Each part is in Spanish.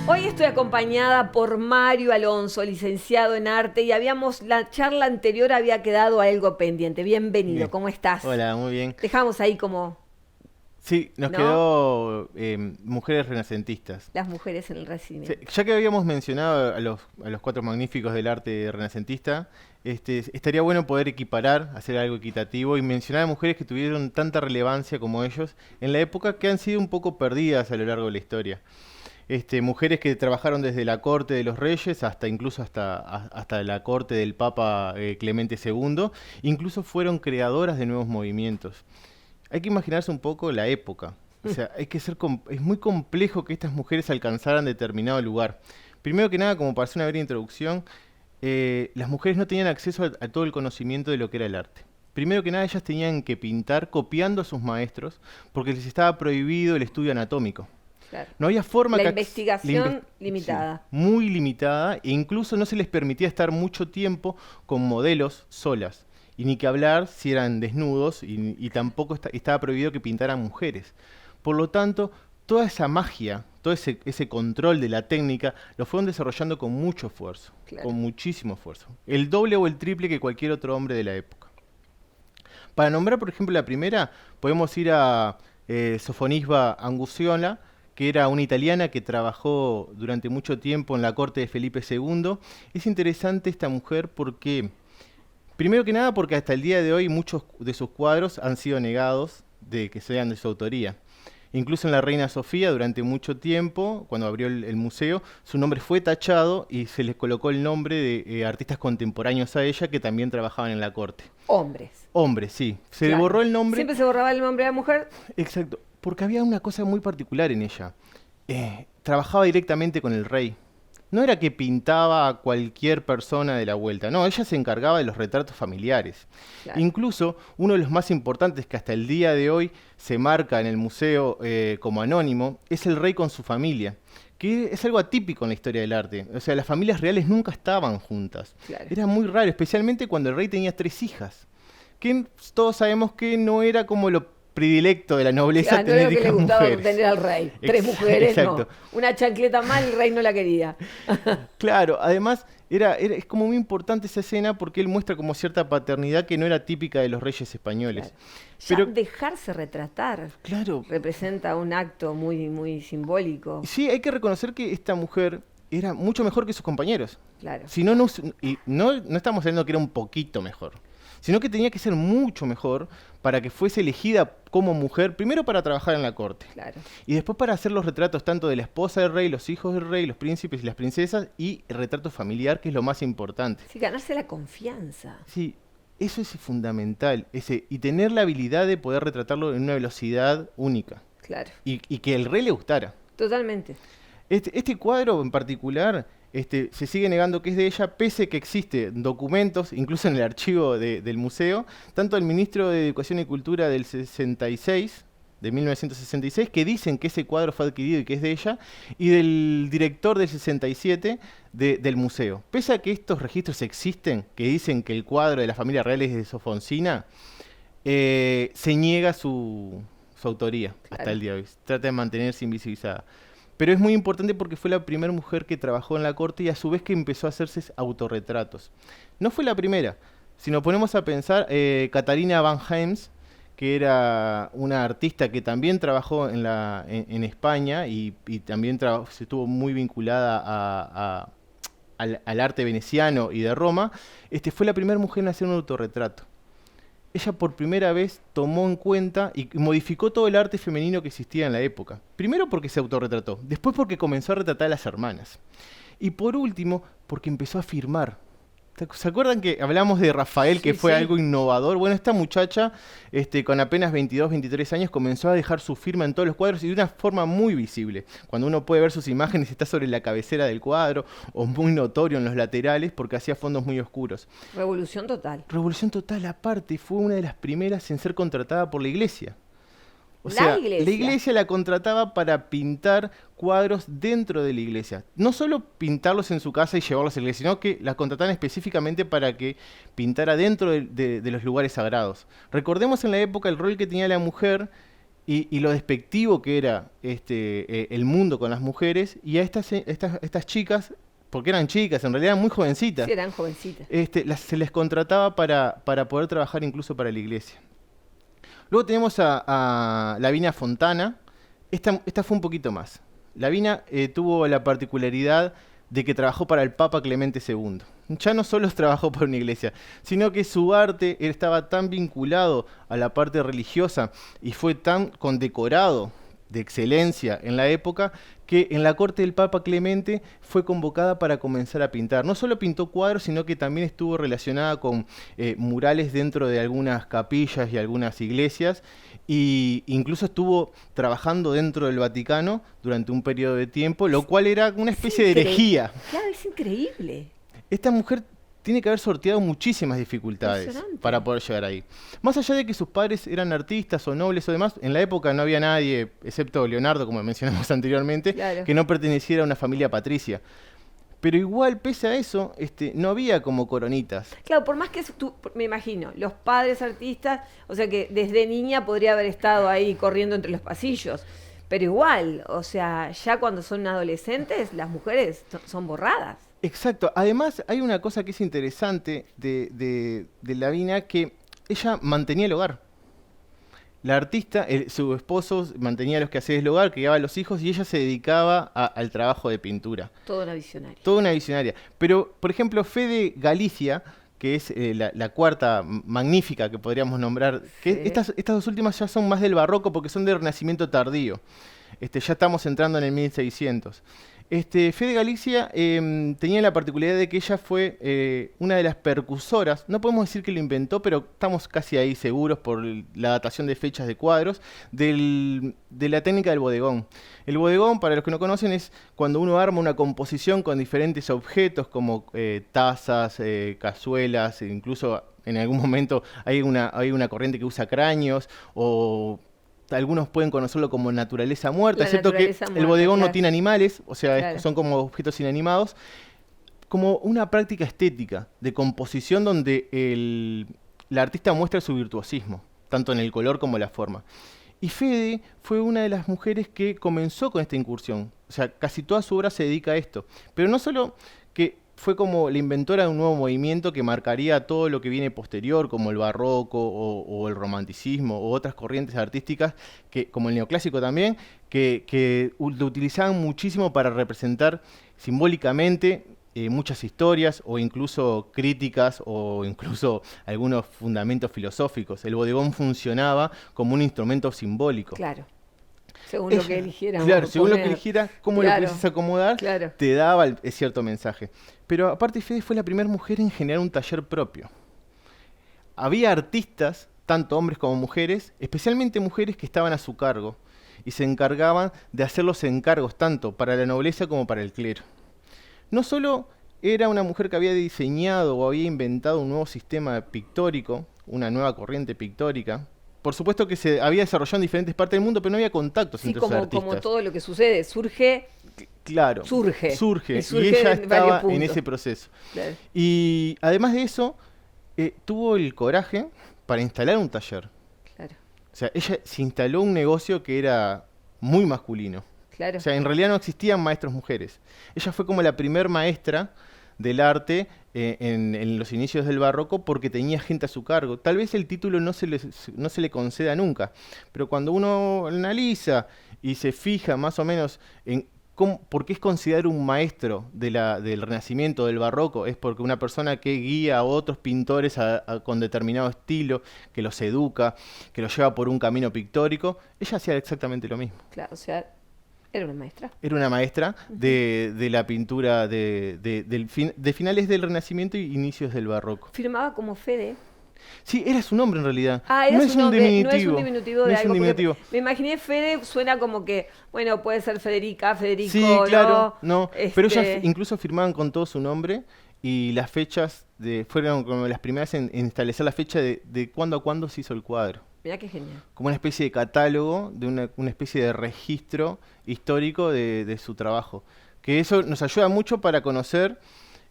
Hoy estoy acompañada por Mario Alonso, licenciado en arte, y la charla anterior había quedado algo pendiente. Bienvenido, Bien. ¿cómo estás? Hola, muy bien. Dejamos ahí como, Sí, nos ¿no? quedó mujeres renacentistas. Las mujeres en el Sí, Renacimiento. ya que habíamos mencionado a los cuatro magníficos del arte renacentista, estaría bueno poder equiparar, hacer algo equitativo y mencionar a mujeres que tuvieron tanta relevancia como ellos en la época, que han sido un poco perdidas a lo largo de la historia. Mujeres que trabajaron desde la corte de los reyes hasta incluso hasta la corte del Papa Clemente II, incluso fueron creadoras de nuevos movimientos. Hay que imaginarse un poco la época. O sea, es muy complejo que estas mujeres alcanzaran determinado lugar. Primero que nada, como para hacer una breve introducción, las mujeres no tenían acceso a todo el conocimiento de lo que era el arte. Primero que nada, ellas tenían que pintar copiando a sus maestros, porque les estaba prohibido el estudio anatómico. Claro. No había forma La que... investigación sí, limitada. muy limitada, e incluso no se les permitía estar mucho tiempo con modelos solas. Y ni que hablar si eran desnudos, y tampoco estaba prohibido que pintaran mujeres. Por lo tanto, toda esa magia, todo ese control de la técnica, lo fueron desarrollando con mucho esfuerzo, Claro. con muchísimo esfuerzo. El doble o el triple que cualquier otro hombre de la época. Para nombrar, por ejemplo, la primera, podemos ir a Sofonisba Angucciona, que era una italiana que trabajó durante mucho tiempo en la corte de Felipe II. Es interesante esta mujer porque, primero que nada, porque hasta el día de hoy muchos de sus cuadros han sido negados de que sean de su autoría. Incluso en la Reina Sofía, durante mucho tiempo, cuando abrió el museo, su nombre fue tachado y se les colocó el nombre de artistas contemporáneos a ella que también trabajaban en la corte. Hombres, Hombres, sí. Se le claro. borró el nombre. Siempre se borraba el nombre de la mujer. Exacto, porque había una cosa muy particular en ella. Trabajaba directamente con el rey. No era que pintaba a cualquier persona de la vuelta, no, ella se encargaba de los retratos familiares. Claro. Incluso uno de los más importantes que hasta el día de hoy se marca en el museo como anónimo es el rey con su familia, que es algo atípico en la historia del arte. O sea, las familias reales nunca estaban juntas. Claro. Era muy raro, especialmente cuando el rey tenía 3 hijas, que todos sabemos que no era como lo predilecto de la nobleza Claro, no era tener lo que le hijas gustaba mujeres. tener al rey. Tres mujeres, no. Exacto. Una chancleta más, el rey no la quería. Claro, además es como muy importante esa escena porque él muestra como cierta paternidad que no era típica de los reyes españoles. Claro. Ya Pero, dejarse retratar claro, representa un acto muy, muy simbólico. sí hay que reconocer que esta mujer era mucho mejor que sus compañeros. Claro, Si no, no estamos hablando que era un poquito mejor, sino que tenía que ser mucho mejor para que fuese elegida como mujer, primero para trabajar en la corte, claro. y después para hacer los retratos tanto de la esposa del rey, los hijos del rey, los príncipes y las princesas, y el retrato familiar, que es lo más importante. Sí, ganarse la confianza. Sí, eso es fundamental, y tener la habilidad de poder retratarlo en una velocidad única, Claro, y que el rey le gustara. totalmente. Este cuadro en particular se sigue negando que es de ella, pese que existen documentos, incluso en el archivo del museo, tanto del ministro de Educación y Cultura del 66, de 1966, que dicen que ese cuadro fue adquirido y que es de ella, y del director del 67 del museo. Pese a que estos registros existen, que dicen que el cuadro de la familia real es de Sofonsina, se niega su autoría hasta Claro. el día de hoy. Trata de mantenerse invisibilizada. Pero es muy importante porque fue la primera mujer que trabajó en la corte y a su vez que empezó a hacerse autorretratos. No fue la primera. Si nos ponemos a pensar, Catarina Van Heems, que era una artista que también trabajó en España y también se estuvo muy vinculada al arte veneciano y de Roma, fue la primera mujer en hacer un autorretrato. Ella por primera vez tomó en cuenta y modificó todo el arte femenino que existía en la época. Primero porque se autorretrató, después porque comenzó a retratar a las hermanas. Y por último, porque empezó a firmar. ¿Se acuerdan que hablamos de Rafael, que Sí, fue sí. algo innovador? Bueno, esta muchacha, con apenas 22, 23 años, comenzó a dejar su firma en todos los cuadros y de una forma muy visible. Cuando uno puede ver sus imágenes, está sobre la cabecera del cuadro o muy notorio en los laterales porque hacía fondos muy oscuros. Revolución total. Revolución total, aparte, fue una de las primeras en ser contratada por la iglesia. O La sea, la iglesia. iglesia la contrataba para pintar cuadros dentro de la iglesia. No solo pintarlos en su casa y llevarlos a la iglesia, sino que la contrataban específicamente para que pintara dentro de los lugares sagrados. Recordemos en la época el rol que tenía la mujer y lo despectivo que era el mundo con las mujeres, y a estas chicas, porque eran chicas, en realidad muy jovencitas, Sí, eran jovencitas. se les contrataba para poder trabajar incluso para la iglesia. Luego tenemos a Lavinia Fontana. Esta fue un poquito más. Lavinia tuvo la particularidad de que trabajó para el Papa Clemente II. Ya no solo trabajó para una iglesia, sino que su arte estaba tan vinculado a la parte religiosa y fue tan condecorado de excelencia en la época, que en la corte del Papa Clemente fue convocada para comenzar a pintar. No solo pintó cuadros, sino que también estuvo relacionada con murales dentro de algunas capillas y algunas iglesias, y incluso estuvo trabajando dentro del Vaticano durante un periodo de tiempo, lo cual era una especie de herejía. Claro, es increíble. Esta mujer tiene que haber sorteado muchísimas dificultades Impresionante. para poder llegar ahí. Más allá de que sus padres eran artistas o nobles o demás, en la época no había nadie, excepto Leonardo, como mencionamos anteriormente, Claro. que no perteneciera a una familia patricia. Pero igual, pese a eso, no había como coronitas. Claro, por más que tú, me imagino, los padres artistas, o sea que desde niña podría haber estado ahí corriendo entre los pasillos, pero igual, o sea, ya cuando son adolescentes, las mujeres son borradas. Exacto. Además, hay una cosa que es interesante de Lavinia, que ella mantenía el hogar. La artista, su esposo mantenía los quehaceres del hogar, criaba a los hijos, y ella se dedicaba al trabajo de pintura. Toda una visionaria. Toda una visionaria. Pero, por ejemplo, Fede Galicia, que es la cuarta magnífica que podríamos nombrar, que Sí. estas dos últimas ya son más del barroco porque son del Renacimiento tardío. Ya estamos entrando en el 1600. Fede Galicia tenía la particularidad de que ella fue una de las percusoras, no podemos decir que lo inventó, pero estamos casi ahí seguros por la datación de fechas de cuadros, de la técnica del bodegón. El bodegón, para los que no conocen, es cuando uno arma una composición con diferentes objetos como tazas, cazuelas, incluso en algún momento hay una corriente que usa cráneos, o algunos pueden conocerlo como naturaleza muerta, La excepto que naturaleza el muerta, bodegón no claro. tiene animales, o sea, Claro. son como objetos inanimados, como una práctica estética de composición donde la artista muestra su virtuosismo, tanto en el color como la forma. Y Fede fue una de las mujeres que comenzó con esta incursión, o sea, casi toda su obra se dedica a esto, pero no solo que fue como la inventora de un nuevo movimiento que marcaría todo lo que viene posterior, como el barroco o el romanticismo o otras corrientes artísticas, como el neoclásico también, que lo utilizaban muchísimo para representar simbólicamente muchas historias o incluso críticas o incluso algunos fundamentos filosóficos. El bodegón funcionaba como un instrumento simbólico. Claro. Según lo que eligiéramos. Claro, según lo que poner. eligiera, cómo Claro, lo pudieses acomodar, claro. te daba cierto mensaje. Pero aparte, Fede fue la primera mujer en generar un taller propio. Había artistas, tanto hombres como mujeres, especialmente mujeres que estaban a su cargo y se encargaban de hacer los encargos tanto para la nobleza como para el clero. No solo era una mujer que había diseñado o había inventado un nuevo sistema pictórico, una nueva corriente pictórica. Por supuesto que se había desarrollado en diferentes partes del mundo, pero no había contactos Sí, entre los artistas. como todo lo que sucede, surge. Claro, Surge. surge. Y surge Y ella en varios estaba en puntos. ese proceso. Claro. Y además de eso, tuvo el coraje para instalar un taller. Claro, O sea, ella se instaló un negocio que era muy masculino. claro. O sea, en realidad no existían maestros mujeres. Ella fue como la primer maestra del arte en los inicios del barroco porque tenía gente a su cargo. Tal vez el título no se le conceda nunca, pero cuando uno analiza y se fija más o menos en por qué es considerado un maestro del Renacimiento, del Barroco, es porque una persona que guía a otros pintores con determinado estilo, que los educa, que los lleva por un camino pictórico. Ella hacía exactamente lo mismo. Claro, o sea, era una maestra. Era una maestra de la pintura de finales del Renacimiento y inicios del Barroco. Firmaba como Fede. Sí, era su nombre en realidad. Ah, era no su es un nombre, diminutivo. no es un diminutivo No de es un algo. Porque diminutivo. me imaginé Fede, suena como que, bueno, puede ser Federica, Federico, Sí, claro, ¿no? Pero ellas incluso firmaban con todo su nombre y las fechas fueron como las primeras en establecer la fecha de cuándo a cuándo se hizo el cuadro. Mirá qué genial. Como una especie de catálogo, de una especie de registro histórico de su trabajo. Que eso nos ayuda mucho para conocer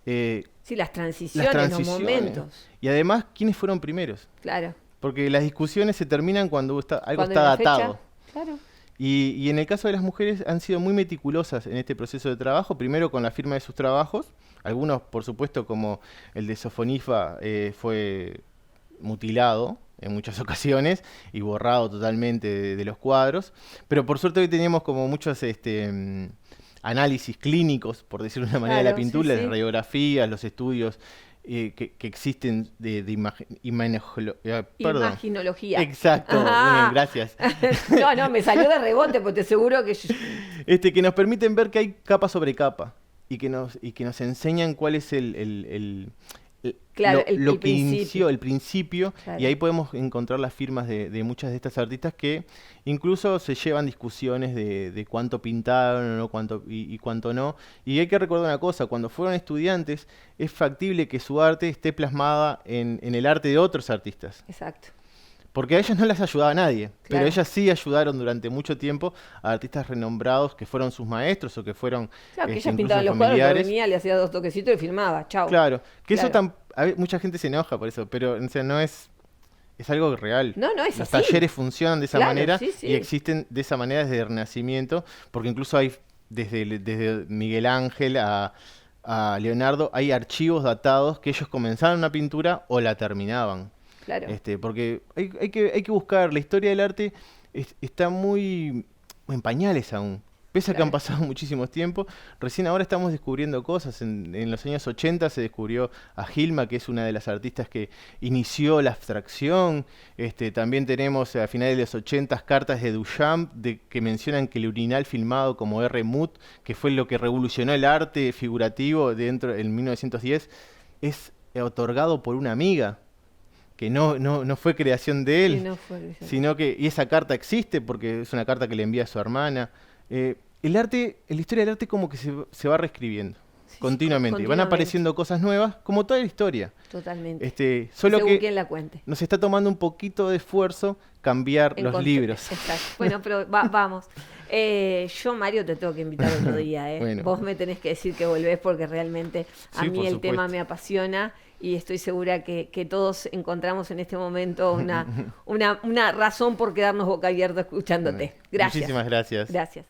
Sí, las transiciones, los momentos. y además quiénes fueron primeros. Claro. Porque las discusiones se terminan cuando algo Cuando está hay una datado. fecha, Claro. Y en el caso de las mujeres han sido muy meticulosas en este proceso de trabajo, primero con la firma de sus trabajos, algunos por supuesto como el de Sofonifa fue mutilado en muchas ocasiones y borrado totalmente de los cuadros, pero por suerte hoy teníamos como muchos análisis clínicos, por decirlo de una manera, de la Claro, sí, pintura, sí. las radiografías, los estudios que existen perdón. Imaginología. Exacto, muy bien, gracias. No, me salió de rebote, porque te aseguro que Que nos permiten ver que hay capa sobre capa y que nos enseñan cuál es claro, lo el que inició, principio. el principio, Claro. y ahí podemos encontrar las firmas de muchas de estas artistas que incluso se llevan discusiones de cuánto pintaron o no, y cuánto no. Y hay que recordar una cosa, cuando fueron estudiantes, es factible que su arte esté plasmada en el arte de otros artistas. Exacto. Porque a ellas no las ayudaba nadie, pero Claro. ellas sí ayudaron durante mucho tiempo a artistas renombrados que fueron sus maestros o que fueron Claro, que ellas incluso pintaban los cuadros, yo familiares. venía, le hacía 2 toquecitos y filmaba. Chau. Claro, que eso Claro. mucha gente se enoja por eso, pero o sea, no es algo real. No, es Los así. talleres funcionan de esa Claro, manera sí, sí. y existen de esa manera desde el Renacimiento, porque incluso hay desde Miguel Ángel a Leonardo, hay archivos datados que ellos comenzaron una pintura o la terminaban. Claro. Porque hay que buscar, la historia del arte está muy en pañales aún. Pese a que han Claro. pasado muchísimos tiempos, recién ahora estamos descubriendo cosas. En los años 80 se descubrió a Hilma, que es una de las artistas que inició la abstracción. También tenemos a finales de los 80 cartas de Duchamp que mencionan que el urinal filmado como R. Mutt, que fue lo que revolucionó el arte figurativo dentro en 1910, es otorgado por una amiga, que no fue creación de él, Sí, no fue. sino que, y esa carta existe porque es una carta que le envía a su hermana. El arte, la historia del arte como que se va reescribiendo Sí, continuamente. Van continuamente. apareciendo cosas nuevas, como toda la historia. Totalmente. Solo Según que quien la cuente. nos está tomando un poquito de esfuerzo cambiar los Encontré- libros. Exacto. Bueno, pero vamos. Yo, Mario, te tengo que invitar otro día. Bueno. Vos me tenés que decir que volvés porque realmente a Sí, mí por el supuesto. tema me apasiona y estoy segura que todos encontramos en este momento una razón por quedarnos boca abierta escuchándote. Gracias. Muchísimas gracias. Gracias.